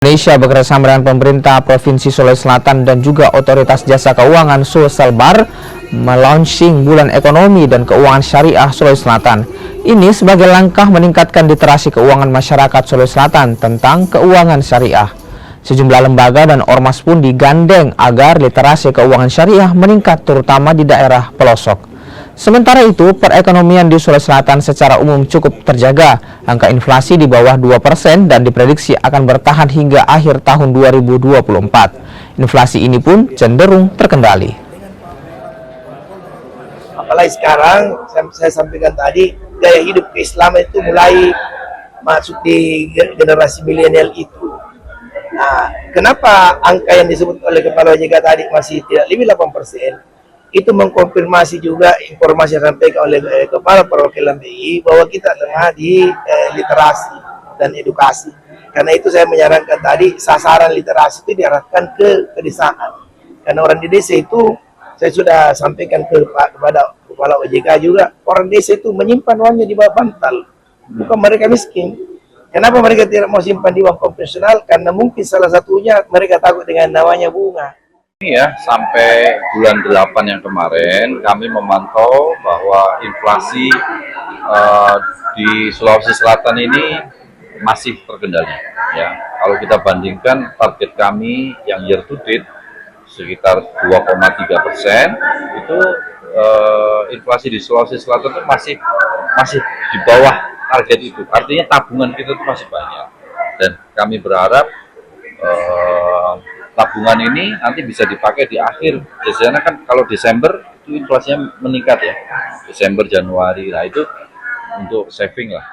Indonesia bekerjasama dengan pemerintah Provinsi Sulawesi Selatan dan juga Otoritas Jasa Keuangan Sulselbar melaunching Bulan Ekonomi dan Keuangan Syariah Sulawesi Selatan. Ini sebagai langkah meningkatkan literasi keuangan masyarakat Sulawesi Selatan tentang keuangan syariah. Sejumlah lembaga dan ormas pun digandeng agar literasi keuangan syariah meningkat terutama di daerah pelosok. Sementara itu, perekonomian di Sulawesi Selatan secara umum cukup terjaga. Angka inflasi di bawah 2% dan diprediksi akan bertahan hingga akhir tahun 2024. Inflasi ini pun cenderung terkendali. Apalagi sekarang, saya sampaikan tadi, gaya hidup keislaman itu mulai masuk di generasi milenial itu. Nah, kenapa angka yang disebut oleh Kepala OJK tadi masih tidak lebih 8%? Itu mengkonfirmasi juga informasi yang disampaikan oleh Kepala Perwakilan BI bahwa kita tengah di literasi dan edukasi. Karena itu saya menyarankan tadi sasaran literasi itu diarahkan ke pedesaan. Karena orang di desa itu saya sudah sampaikan kepada Kepala OJK juga, orang desa itu menyimpan uangnya di bawah bantal. Bukan mereka miskin. Kenapa mereka tidak mau simpan di uang konvensional? Karena mungkin salah satunya mereka takut dengan namanya bunga. Ya, sampai bulan 8 yang kemarin kami memantau bahwa inflasi di Sulawesi Selatan ini masih terkendali. Ya, kalau kita bandingkan target kami yang year to date sekitar 2,3%, itu inflasi di Sulawesi Selatan itu masih di bawah target itu. Artinya tabungan kita itu masih banyak. Dan kami berharap tabungan ini nanti bisa dipakai di akhir. Biasanya kan kalau Desember itu inflasinya meningkat ya, Desember Januari, nah itu untuk saving lah.